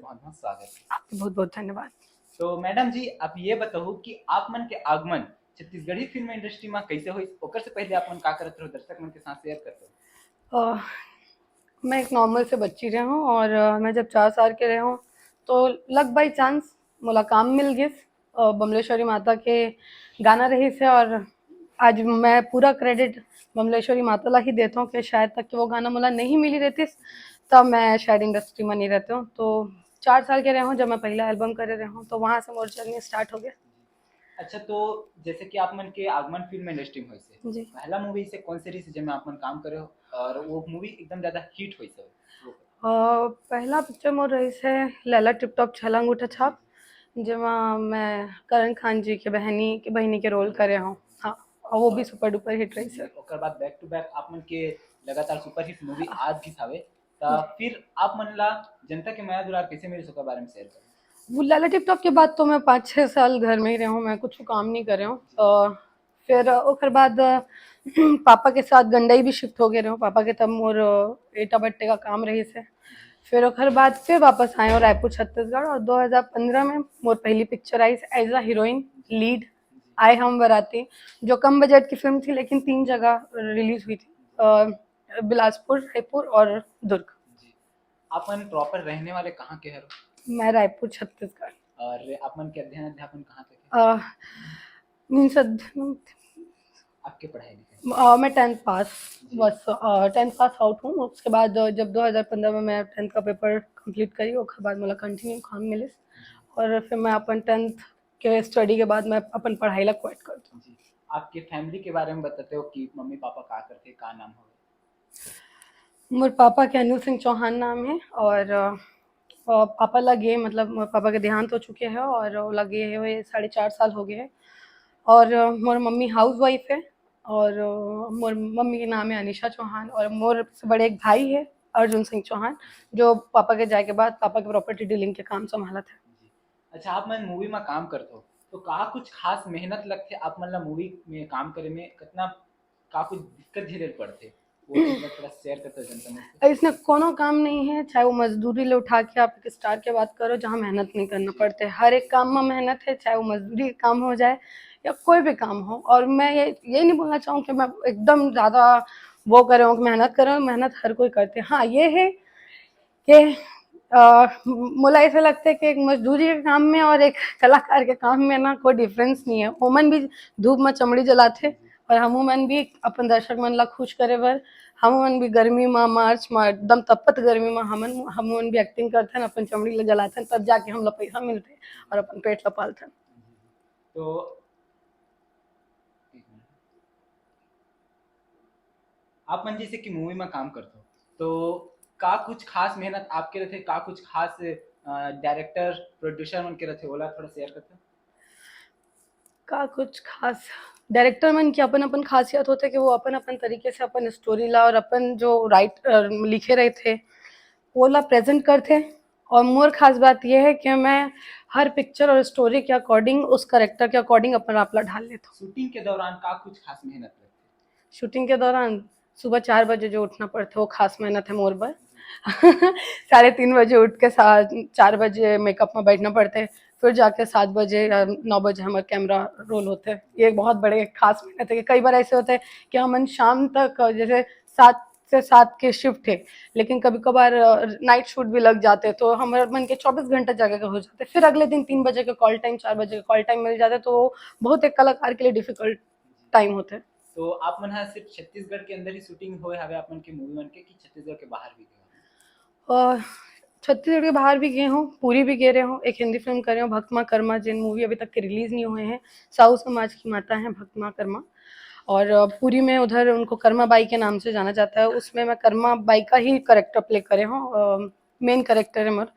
बहुत बहुत स्वागत है। आपके बहुत बहुत धन्यवाद। तो मैडम जी आप ये बताओ कि आप मन के आगमन छत्तीसगढ़ी फिल्म इंडस्ट्री में कैसे हुई, ओकर से पहले आप मन का करत रहो, दर्शक मन के साथ शेयर करते हो। अ, मैं एक नॉर्मल से बच्ची रही हूँ और मैं जब 4 साल के रही हूँ तो लग बाई चांस मोला काम मिल गए बमलेश्वरी माता के गाना रही से। और आज मैं पूरा क्रेडिट बमलेश्वरी माता ला ही देता हूँ कि शायद तक कि वो गाना मोला नहीं मिली रहती तब मैं शायद इंडस्ट्री में नहीं रहती हूँ। तो 4 साल के रहे हूँ जब मैं पहला एल्बम करे रही हूँ, तो वहाँ से मोर जर्नी स्टार्ट हो गया। अच्छा, तो जैसे कि आप मन के आगमन फिल्म इंडस्ट्री में हुई से जी। पहला मूवी से कौन सी रही से जिसमें आप मन काम करे हो और वो मूवी एकदम ज्यादा हिट हुई से वो। पहला पिक्चर मोर रही से लैला टिप टॉप छलांग अंगूठा छाप, जेमा मैं करण खान जी के बहनी के रोल करे हूँ। हाँ, और वो भी सुपर डुपर हिट रही सर। ओकर बाद बैक टू बैक आप मन के लगातार सुपर हिट मूवी आज भी थावे, ता फिर आप मन ला जनता के माया दुलार कैसे मिले ओकर बारे में शेयर करें। वो लाला टिप टॉप के बाद तो मैं 5-6 साल घर में ही रही हूँ, मैं कुछ काम नहीं कर रही हूँ। फिर ओकर बाद पापा के साथ गंडई भी शिफ्ट हो गए रहे हूँ। पापा के तब मोर एटा बट्टे का काम रही से। फिर ओकर बाद फिर वापस आए और रायपुर छत्तीसगढ़, और 2015 में मोर पहली पिक्चर आई as a heroine lead Aaye Hum बराती, जो कम बजट की फिल्म थी लेकिन 3 जगह रिलीज हुई थी, बिलासपुर, रायपुर और दुर्ग। आप मन प्रॉपर रहने वाले कहाँ के हैं? मैं रायपुर छत्तीसगढ़। और आप मन के अध्ययन अध्यापन कहाँ तक है? मीन्स आपके पढ़ाई लिखाई मैं 10th पास, बस 10th पास आउट हूँ। उसके बाद जब 2015 में मैं 10th का पेपर कंप्लीट करी, उसके बाद मला कंटिन्यू काम मिले और फिर मैं अपन 10th के स्टडी के बाद मैं अपन पढ़ाई ला क्विट कर दूँ। आपके फैमिली के बारे में बताते हो कि मम्मी पापा का करते, का नाम हो? मोर पापा के अनिल सिंह चौहान नाम है और पापा लगे मतलब मोर पापा के देहांत हो चुके हैं और वो लगे हुए 4.5 साल हो गए हैं। और मोर मम्मी हाउस वाइफ है और मोर मम्मी के नाम है अनिशा चौहान, और मोर से बड़े एक भाई है अर्जुन सिंह चौहान, जो पापा के जाए के बाद पापा के प्रॉपर्टी डीलिंग के काम संभाला था। अच्छा, आप मन मूवी में काम करते हो तो का कुछ खास मेहनत लगते आप मन ला मूवी में काम करे में, कितना का कुछ दिक्कत झेले पड़ते, वो चीज ला थोड़ा शेयर करते हो जनता में। इसमें कोनो काम नहीं है, चाहे वो मजदूरी ले उठा के आप एक स्टार के बात करो जहाँ मेहनत नहीं करना पड़ते। हर एक काम में मेहनत है, चाहे वो मजदूरी का काम हो जाए या कोई भी काम हो। और मैं ये नहीं बोलना चाहूँ कि मैं एकदम ज़्यादा वो कर रहा हूँ कि मेहनत कर रहा हूँ, मेहनत हर कोई करते हैं। हाँ, ये है कि मुझे ऐसा लगता है कि एक मजदूरी के काम में और एक कलाकार के काम में ना कोई डिफरेंस नहीं है। ओमन भी धूप में चमड़ी जलाते और हम मन भी अपन दर्शक मन ला खुश करे बर हम मन भी गर्मी में मार्च में एकदम तपत गर्मी में हम मन भी एक्टिंग करते हैं, अपन चमड़ी ला जलाते हैं, तब जाके हम ला पैसा मिलते और अपन पेट ला पालते हैं। तो आप मन जैसे कि मूवी में काम करते हो तो का कुछ खास मेहनत आपके रहते, का कुछ खास डायरेक्टर प्रोड्यूसर मन के रहते, ओला थोड़ा शेयर करते हो। का कुछ खास डायरेक्टर मन की अपन अपन खासियत होते कि वो अपन अपन तरीके से अपन स्टोरी ला और अपन जो लिखे रहे थे वो ला प्रेजेंट करते। और मोर खास बात यह है कि मैं हर पिक्चर और स्टोरी के अकॉर्डिंग उस करेक्टर के अकॉर्डिंग अपन आपला ढाल लेता हूँ। शूटिंग के दौरान का कुछ खास मेहनत लगती? शूटिंग के दौरान सुबह 4 बजे जो उठना पड़ता है वो खास मेहनत है मोर पर। 3:30 बजे उठ के 4 बजे मेकअप में बैठना पड़ता है, फिर जाके 7 बजे या 9 बजे हमारे कैमरा रोल होते हैं। ये एक बहुत बड़े खास मेहनत है कि कई बार ऐसे होते हैं कि हम शाम तक जैसे 7 से 7 के शिफ्ट है, लेकिन कभी कभार नाइट शूट भी लग जाते हैं तो हमारे मन के 24 घंटे जगह के हो जाते हैं। फिर अगले दिन 3 बजे के कॉल टाइम, 4 बजे के कॉल टाइम मिल जाता है, तो बहुत एक कलाकार के लिए डिफिकल्ट टाइम होता है। तो आप मन हाँ सिर्फ छत्तीसगढ़ के अंदर ही शूटिंग होए हवे आप मन के मूवी मन के, कि छत्तीसगढ़ के बाहर भी गए? और छत्तीसगढ़ के बाहर भी गए हूँ, पूरी भी गए रहे हूँ। एक हिंदी फिल्म करे हूँ भक्तमा कर्मा, जिन मूवी अभी तक के रिलीज नहीं हुए हैं। साहू समाज की माता है भक्तमा कर्मा, और पूरी में उधर उनको कर्मा बाई के नाम से जाना जाता है। उसमें मैं कर्मा बाई का ही करेक्टर प्ले करे हूँ, मेन करेक्टर है मोर,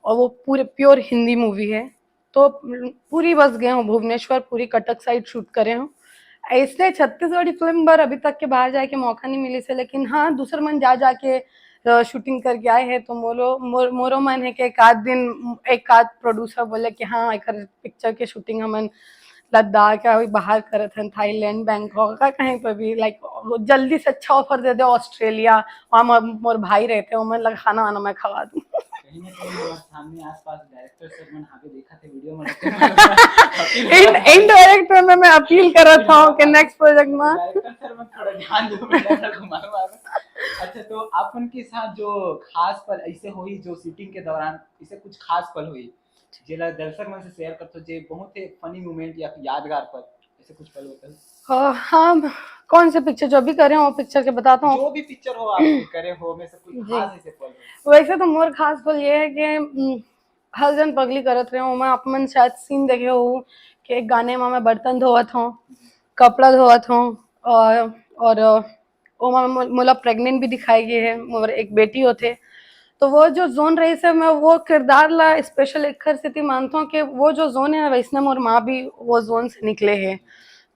और वो पूरे प्योर हिंदी मूवी है। तो पूरी बस गए हूँ भुवनेश्वर, पूरी कटक साइड शूट करे हूँ। ऐसे छत्तीसगढ़ी फिल्म पर अभी तक के बाहर जाए के मौका नहीं मिली से, लेकिन हाँ दूसर मन जा जाके शूटिंग करके आए हैं। तो मोरो मन है कि एक आध दिन एक आध प्रोड्यूसर बोले कि हाँ एक पिक्चर के शूटिंग हमन लद्दाख या बाहर करत हन, थाईलैंड, बैंकॉक का कहीं पर भी, लाइक जल्दी से अच्छा ऑफर दे दे ऑस्ट्रेलिया, वहाँ मोर भाई रहते हैं, मैं लगा खाना वाना मैं खवा दूँ। कहीं ना कहीं हमारे सामने आसपास डायरेक्टर सर मन आगे देखा थे वीडियो में अपील इनडायरेक्ट वे में मैं अपील कर रहा था कि नेक्स्ट प्रोजेक्ट में डायरेक्टर सर में थोड़ा ध्यान दो मेरा ना घुमाओ आगे। अच्छा तो आप उनके साथ जो खास पल ऐसे हुई जो शूटिंग के दौरान ऐसे कुछ खास पल हुई जेला दर्शक मन से शेयर करते जे बहुत ही फनी मोमेंट या यादगार पल ऐसे कुछ पल होता है हाँ, कौन से पिक्चर जो भी करे वो पिक्चर के बताता हूँ। जो भी पिक्चर हो आपके करे हो में से कोई जी। खास ऐसे पल हो वैसे तो मोर खास पल ये है कि हर जन पगली करत रहे हूँ मैं अपन शायद सीन देखे हूँ कि एक गाने में मैं बर्तन धोवत हूँ, कपड़ा धोवत हूँ, और वो में मोला प्रेग्नेंट भी दिखाई गई है, मोर एक बेटी होते। तो वो जो जोन रही से मैं वो किरदार ला स्पेशल एक स्थिति मानता हूँ कि वो जो जोन है वैसने मोर माँ भी वो जोन से निकले हैं।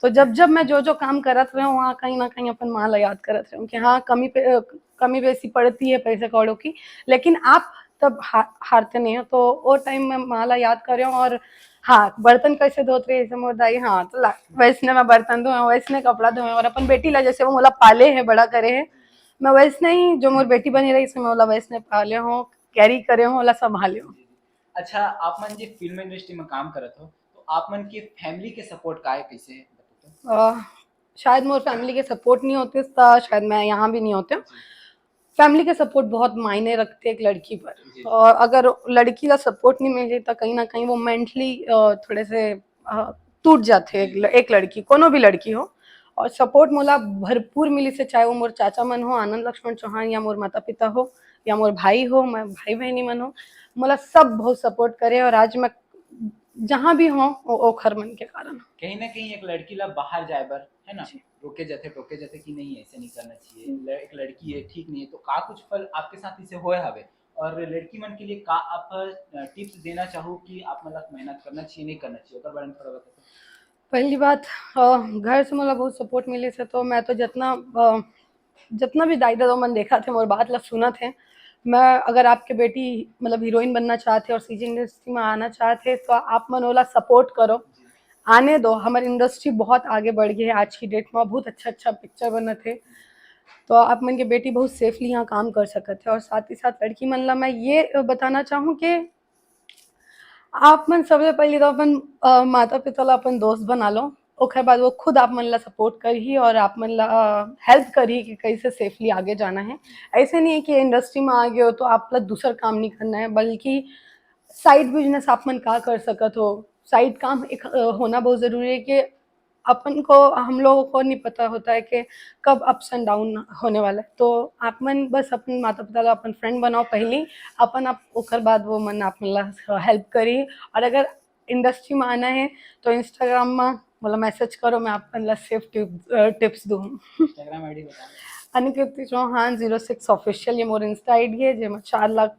तो जब जब मैं जो जो काम करत रहे हूँ वहाँ कहीं ना कहीं अपन माँ ला याद करत रहे हूँ कि हाँ कमी बेसी पड़ती है पैसे कौड़ों की, लेकिन आप तब हारते नहीं हो। तो वो टाइम में माँ ला याद कर रहा हूँ। और हाँ, बर्तन कैसे धोते हैं ऐसे मोर दाई, हाँ तो वैसने मैं बर्तन धोए, वैसने कपड़ा धोए, और अपन बेटी ला जैसे वो मोला पाले है बड़ा करे है, मैं वैसने ही जो मोर बेटी बनी रही से मैं ओला वैसने पाले हूँ, कैरी करे हूँ, ओला संभाले हूँ। अच्छा आप मन जे फिल्म इंडस्ट्री में काम करत हो तो आप मन के फैमिली के सपोर्ट का है कैसे है अ, शायद मोर फैमिली के सपोर्ट नहीं होते तो शायद मैं यहाँ भी नहीं होते। फैमिली के सपोर्ट बहुत मायने रखते हैं एक लड़की पर, और अगर लड़की का सपोर्ट नहीं मिले तो कहीं ना कहीं वो मेंटली थोड़े से टूट जाते हैं। एक लड़की कोनो भी लड़की हो, और सपोर्ट मोला भरपूर मिली से, चाहे वो मोर चाचा मन हो आनंद लक्ष्मण चौहान, या मोर माता पिता हो, या मोर भाई हो, मैं भाई बहनी मन हो, मोला सब बहुत सपोर्ट करे। और आज मैं जहाँ भी हूँ वो खर मन के कारण। कहीं ना कहीं एक लड़की ला बाहर जाए बर है ना रोके जाते कि नहीं ऐसे नहीं करना चाहिए एक लड़की है ठीक नहीं है तो का कुछ पल आपके साथ इसे होए हवे और लड़की मन के लिए का आप टिप्स देना चाहो कि आप मतलब मेहनत करना चाहिए नहीं करना चाहिए ओकर बारे में थोड़ा बताओ। पहली बात, घर से मोला बहुत सपोर्ट मिले से, तो मैं तो जितना भी दाई दादा मन देखा थे मोर बात ला सुना थे। मैं अगर आपके बेटी मतलब हीरोइन बनना चाहते और सीजी इंडस्ट्री में आना चाहते तो आप मन ओला सपोर्ट करो, आने दो। हमारी इंडस्ट्री बहुत आगे बढ़ गई है आज की डेट में, बहुत अच्छा अच्छा पिक्चर बने थे। तो आप मन के बेटी बहुत सेफली यहाँ काम कर सकते हैं। और साथ ही साथ लड़की मन ला मैं ये बताना चाहूँ कि आप मन सबसे पहले तो अपन माता पिता ला अपन दोस्त बना लो, ओकर बाद वो खुद आप मन ला सपोर्ट करही और आप मन ला हेल्प करही कि कैसे सेफली आगे जाना है। ऐसे नहीं है कि इंडस्ट्री में आ गए हो तो आप ला दूसरा काम नहीं करना है, बल्कि साइड बिजनेस आप मन का कर सकत हो। साइड काम एक होना बहुत जरूरी है कि अपन को, हम लोगों को नहीं पता होता है कि कब अप्स एंड डाउन होने वाला है। तो आप मन बस अपन माता पिता ला अपन फ्रेंड बनाओ पहली, अपन आप ओकर बाद वो मन आप मन ला हेल्प करी। और अगर इंडस्ट्री में आना है तो इंस्टाग्राम में मतलब मैसेज करो, मैं आप मन ला सेफ टिप्स दूँ। इंस्टाग्राम आईडी बताओ। अनुकृति चौहान 06 ऑफिशियल ये मोर इंस्टा आईडी है, जेमा 4 लाख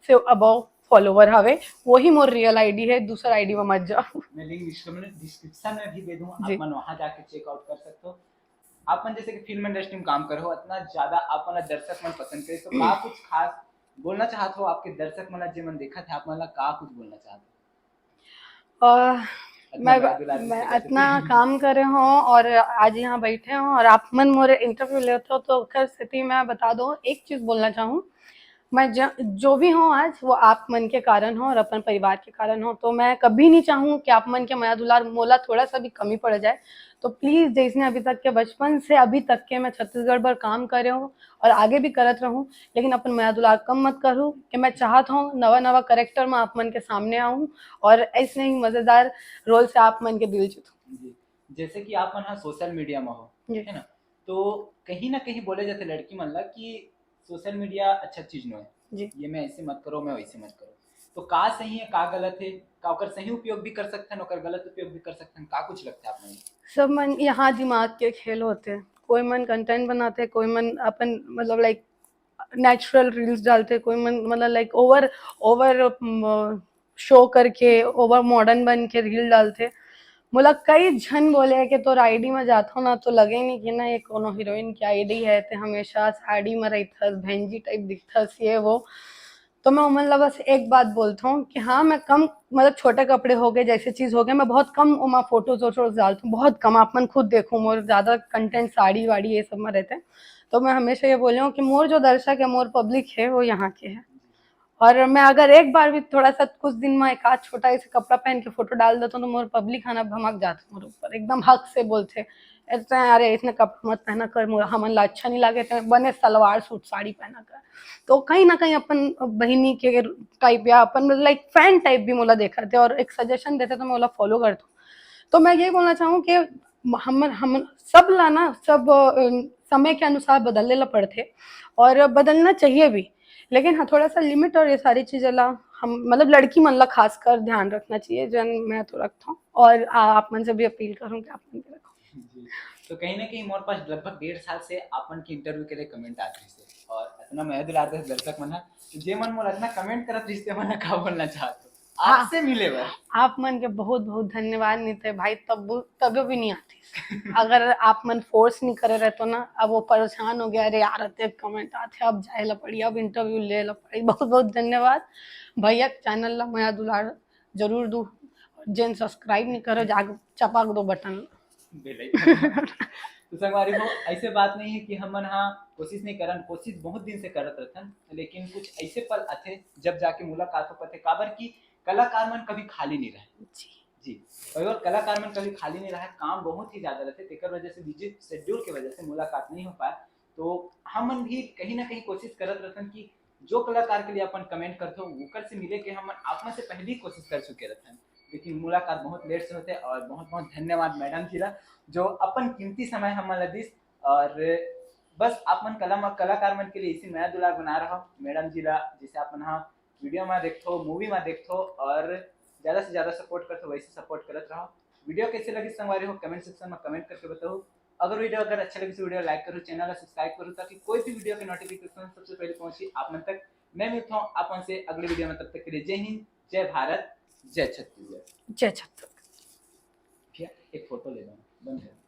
से अबव फॉलोवर हवे, वही मोर रियल आईडी है, दूसरा आईडी में मत जाओ। मैं लिंक डिस्क्रिप्शन में भी दे दूँ आप जी। मन वहाँ जाके चेकआउट कर सकते हो। आप मन जैसे कि फिल्म इंडस्ट्री में काम करो इतना ज्यादा आप मन दर्शक मन पसंद करे तो का कुछ खास बोलना चाहते हो आपके दर्शक मन जे मन देखा थे आप मन ला का कुछ बोलना चाहते मैं इतना काम करे हूँ और आज यहाँ बैठे हूँ और आप मन मोरे इंटरव्यू लेते हो, तो खैर स्थिति मैं बता दो एक चीज बोलना चाहूँ। मैं जो भी हूँ आज वो आप मन के कारण हो और अपन परिवार के कारण हो। तो मैं कभी नहीं चाहूँ कि आप मन के माया दुलार मोला थोड़ा सा भी कमी पड़ जाए। तो प्लीज जैसे अभी तक के बचपन से अभी तक के मैं छत्तीसगढ़ पर काम करे हूँ और आगे भी करत रहूँ, लेकिन अपन माया दुलार कम मत करूँ कि मैं चाहत हूँ नवा नवा करेक्टर में आप मन के सामने आऊँ और ऐसे ही मजेदार रोल से आप मन के दिल जीतूं। जैसे कि आप मन सोशल मीडिया में हो है ना तो कहीं ना कहीं बोले जाते लड़की मन ला कि सोशल मीडिया अच्छा चीज नहीं है जी। ये मैं ऐसे मत करो मैं वैसे मत करो तो का सही है का गलत है का ओकर सही उपयोग भी कर सकते हैं ओकर गलत उपयोग भी कर सकते हैं का कुछ लगता है आप मन सब मन यहाँ दिमाग के खेल होते हैं। कोई मन कंटेंट बनाते हैं, कोई मन अपन मतलब लाइक नेचुरल रील्स डालते, कोई मन मतलब लाइक ओवर ओवर शो करके ओवर मॉडर्न बन के रील डालते। मोला कई झन बोले कि तोर आईडी में जाता ना तो लगे नहीं कि ना ये कोनो हीरोइन की आईडी है, ते हमेशा साड़ी में रहथस, भैंजी टाइप दिखथस ये वो। तो मैं मतलब बस एक बात बोलता हूँ कि हाँ मैं कम मतलब छोटे कपड़े हो गए जैसे चीज हो गए, मैं बहुत कम उमा फोटोज वोटोज डालती हूँ, बहुत कम। आप मन खुद देखो मोर ज्यादा कंटेंट साड़ी वाड़ी ये सब में रहते हैं। तो मैं हमेशा ये बोल रही हूँ कि मोर जो दर्शक है मोर पब्लिक है वो यहाँ के है और मैं अगर एक बार भी थोड़ा सा कुछ दिन में एक आध छोटा ऐसे कपड़ा पहन के फोटो डाल देता हूँ तो मोर पब्लिक खाना भमक जाता मोर ऊपर, एकदम हक से बोलते ऐसे अरे इसने कपड़ा मत पहना कर, हमन ला अच्छा नहीं लागे थे बने सलवार सूट साड़ी पहना कर। तो कहीं ना कहीं अपन बहिनी के टाइप या अपन लाइक फैन टाइप भी मोला देखा थे और एक सजेशन देते तो मैं ओला फॉलो करता हूँ। तो मैं ये बोलना चाहूँ कि हम सब ला ना सब समय के अनुसार बदलने ला पड़ते और बदलना चाहिए भी, लेकिन हाँ थोड़ा सा लिमिट और ये सारी चीजें ला हम मतलब लड़की मन ला खासकर ध्यान रखना चाहिए, जन मैं तो रखता हूँ और आप मन से भी अपील करूँ कि आप मन भी रखो। जी। तो कहीं ना कहीं मोर पास लगभग 1.5 साल से आपन के इंटरव्यू के लिए कमेंट आत रहिस और इतना मैं दुलार दे दर्शक मन हा जे मन मोला इतना कमेंट करत रहिस ते मन का बोलना चाहत हो हाँ आपसे मिले बर। आप मन के बहुत बहुत धन्यवाद नीते भाई, तब भी नहीं आती अगर आप मन फोर्स नहीं करे रहते ना, अब वो परेशान हो गया अरे यार अते कमेंट आते अब जाए ला पड़ी अब इंटरव्यू ले ला पड़ी। बहुत बहुत धन्यवाद भैया, चैनल ला मैं दुलार जरूर दू, जिन सब्सक्राइब नहीं करो जाग चपाक दो बटन। तो संगवारी हो ऐसे बात नहीं है कि हमन हाँ कोशिश नहीं करन, कोशिश बहुत दिन से करत रहथन लेकिन कुछ ऐसे पल आथे जब जाके मुलाकात हो पाते काबर की कलाकार मन कभी खाली नहीं रहे। जी और कलाकार मन कभी खाली नहीं रहा, काम बहुत ही ज्यादा रहते तेकर वजह से बिजी शेड्यूल की वजह से मुलाकात नहीं हो पाए। तो हम भी कहीं ना कहीं कोशिश करत रहथन कि जो कलाकार के लिए अपन कमेंट करते हो ओकर से मिले के हम आप में से पहले ही कोशिश कर चुके रहथन, लेकिन मुलाकात बहुत लेट से होते और बहुत बहुत धन्यवाद मैडम जी ला जो अपन कीमती समय हमन दिस। और बस आप मन कलाकार मन के लिए इसी नया दुलार बना रहा मैडम जी ला जैसे अपन हाँ वीडियो में देखो मूवी में देखो और ज़्यादा से ज़्यादा सपोर्ट करते वैसे सपोर्ट करते रहो। वीडियो कैसे लगी संगवारी हो कमेंट सेक्शन में कमेंट करके बताओ। अगर वीडियो अगर अच्छा लगे तो वीडियो लाइक करो, चैनल को सब्सक्राइब करो ताकि कोई भी वीडियो के नोटिफिकेशन सबसे पहले पहुंचे आप मन तक। मैं मिलता हूँ आप से अगले वीडियो में, तब तक के लिए जय हिंद, जय भारत, जय छत्तीसगढ़। जय छत्तीसगढ़। ठीक है, एक फोटो ले लो बंद है।